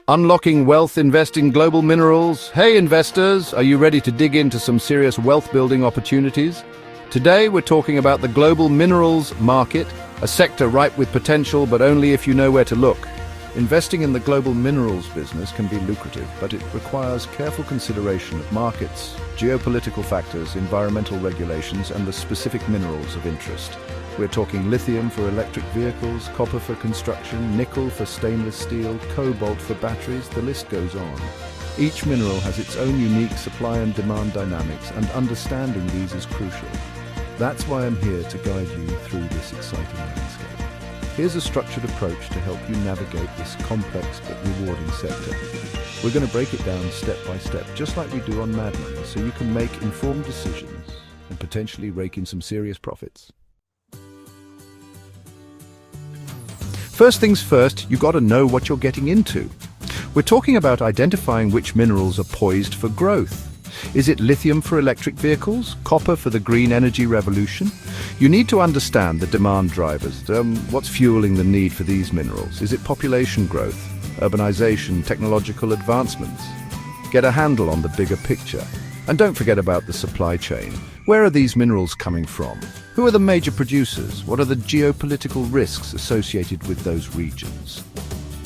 Unlocking wealth, investing global minerals. Hey investors, are you ready to dig into some serious wealth building opportunities? Today we're talking about the global minerals market, a sector ripe with potential but only if you know where to look. Investing in the global minerals business can be lucrative, but it requires careful consideration of markets, geopolitical factors, environmental regulations, and the specific minerals of interest. We're talking lithium for electric vehicles, copper for construction, nickel for stainless steel, cobalt for batteries, the list goes on. Each mineral has its own unique supply and demand dynamics, and understanding these is crucial. That's why I'm here to guide you through this exciting landscape. Here's a structured approach to help you navigate this complex but rewarding sector. We're going to break it down step by step, just like we do on Mad Money, so you can make informed decisions and potentially rake in some serious profits. First things first, you got to know what you're getting into. We're talking about identifying which minerals are poised for growth. Is it lithium for electric vehicles? Copper for the green energy revolution? You need to understand the demand drivers. What's fueling the need for these minerals? Is it population growth, urbanization, technological advancements? Get a handle on the bigger picture. And don't forget about the supply chain. Where are these minerals coming from? Who are the major producers? What are the geopolitical risks associated with those regions?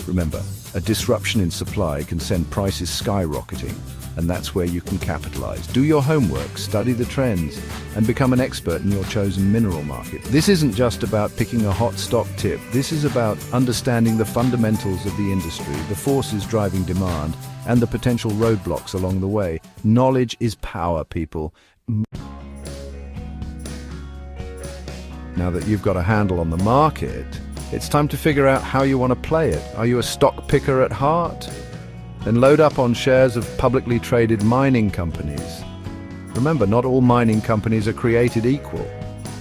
Remember, a disruption in supply can send prices skyrocketing, and that's where you can capitalize. Do your homework, study the trends, and become an expert in your chosen mineral market. This isn't just about picking a hot stock tip. This is about understanding the fundamentals of the industry, the forces driving demand, and the potential roadblocks along the way. Knowledge is power, people. Now that you've got a handle on the market, it's time to figure out how you want to play it. Are you a stock picker at heart? Then load up on shares of publicly traded mining companies. Remember, not all mining companies are created equal.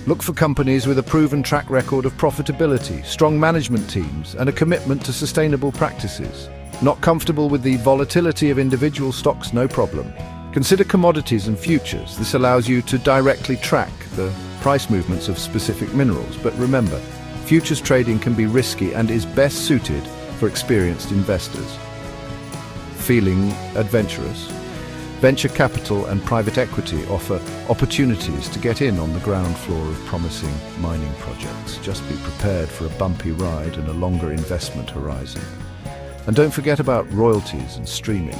Look for companies with a proven track record of profitability, strong management teams, and a commitment to sustainable practices. Not comfortable with the volatility of individual stocks? No problem. Consider commodities and futures. This allows you to directly track the price movements of specific minerals. But remember, futures trading can be risky and is best suited for experienced investors. Feeling adventurous? Venture capital and private equity offer opportunities to get in on the ground floor of promising mining projects. Just be prepared for a bumpy ride and a longer investment horizon. And don't forget about royalties and streaming,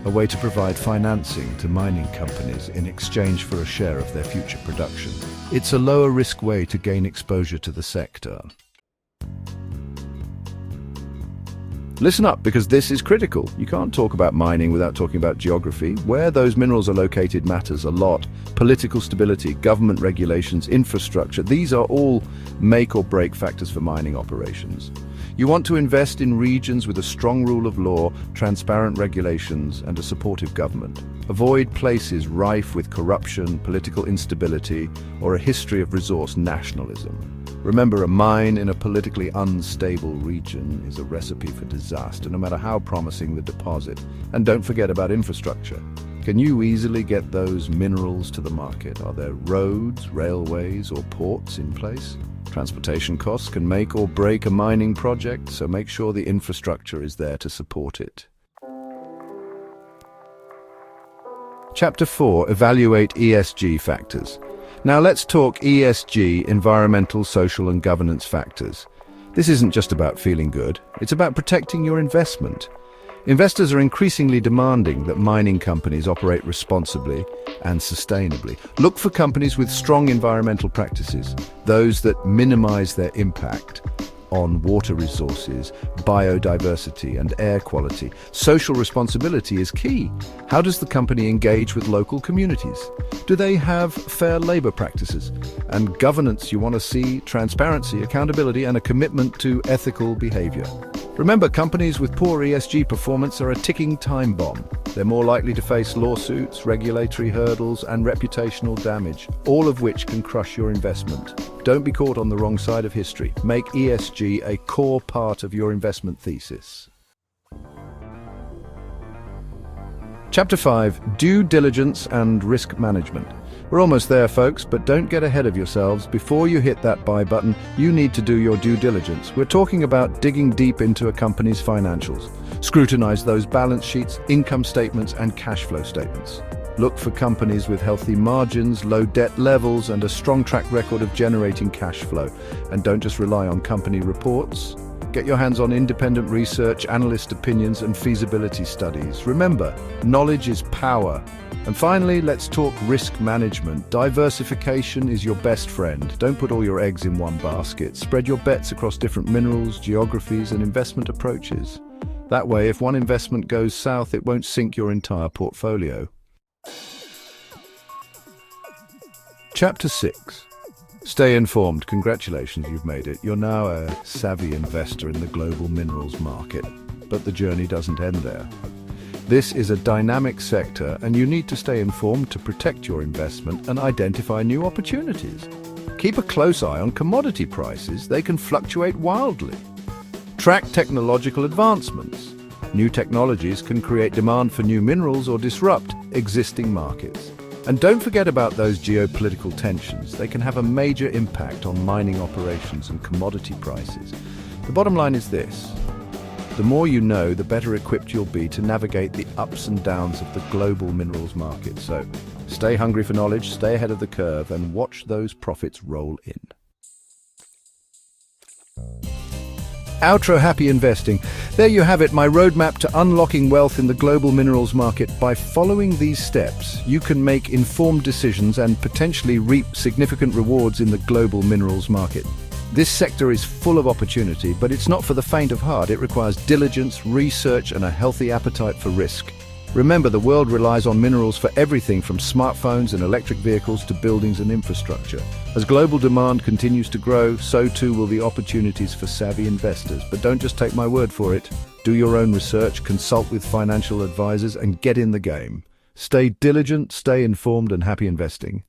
a way to provide financing to mining companies in exchange for a share of their future production. It's a lower risk way to gain exposure to the sector. Listen up, because this is critical. You can't talk about mining without talking about geography. Where those minerals are located matters a lot. Political stability, government regulations, infrastructure, these are all make or break factors for mining operations. You want to invest in regions with a strong rule of law, transparent regulations, and a supportive government. Avoid places rife with corruption, political instability, or a history of resource nationalism. Remember, a mine in a politically unstable region is a recipe for disaster, no matter how promising the deposit. And don't forget about infrastructure. Can you easily get those minerals to the market? Are there roads, railways, or ports in place? Transportation costs can make or break a mining project, so make sure the infrastructure is there to support it. Chapter 4. Evaluate ESG factors. Now let's talk ESG, environmental, social and governance factors. This isn't just about feeling good, it's about protecting your investment. Investors are increasingly demanding that mining companies operate responsibly and sustainably. Look for companies with strong environmental practices, those that minimize their impact on water resources, biodiversity, and air quality. Social responsibility is key. How does the company engage with local communities? Do they have fair labor practices? And governance, you want to see transparency, accountability, and a commitment to ethical behavior. Remember, companies with poor ESG performance are a ticking time bomb. They're more likely to face lawsuits, regulatory hurdles, and reputational damage, all of which can crush your investment. Don't be caught on the wrong side of history. Make ESG a core part of your investment thesis. Chapter 5, Due Diligence and Risk Management. We're almost there, folks, but don't get ahead of yourselves. Before you hit that buy button, you need to do your due diligence. We're talking about digging deep into a company's financials. Scrutinize those balance sheets, income statements, and cash flow statements. Look for companies with healthy margins, low debt levels, and a strong track record of generating cash flow. And don't just rely on company reports. Get your hands on independent research, analyst opinions, and feasibility studies. Remember, knowledge is power. And finally, let's talk risk management. Diversification is your best friend. Don't put all your eggs in one basket. Spread your bets across different minerals, geographies, and investment approaches. That way, if one investment goes south, it won't sink your entire portfolio. Chapter 6. Stay informed. Congratulations, you've made it. You're now a savvy investor in the global minerals market. But the journey doesn't end there. This is a dynamic sector, and you need to stay informed to protect your investment and identify new opportunities. Keep a close eye on commodity prices. They can fluctuate wildly. Track technological advancements. New technologies can create demand for new minerals or disrupt existing markets. And don't forget about those geopolitical tensions. They can have a major impact on mining operations and commodity prices. The bottom line is this: the more you know, the better equipped you'll be to navigate the ups and downs of the global minerals market. So stay hungry for knowledge, stay ahead of the curve, and watch those profits roll in. Outro happy investing. There you have it, my roadmap to unlocking wealth in the global minerals market. By following these steps, you can make informed decisions and potentially reap significant rewards in the global minerals market. This sector is full of opportunity, but it's not for the faint of heart. It requires diligence, research, and a healthy appetite for risk. Remember, the world relies on minerals for everything from smartphones and electric vehicles to buildings and infrastructure. As global demand continues to grow, so too will the opportunities for savvy investors. But don't just take my word for it. Do your own research, consult with financial advisors, and get in the game. Stay diligent, stay informed, and happy investing.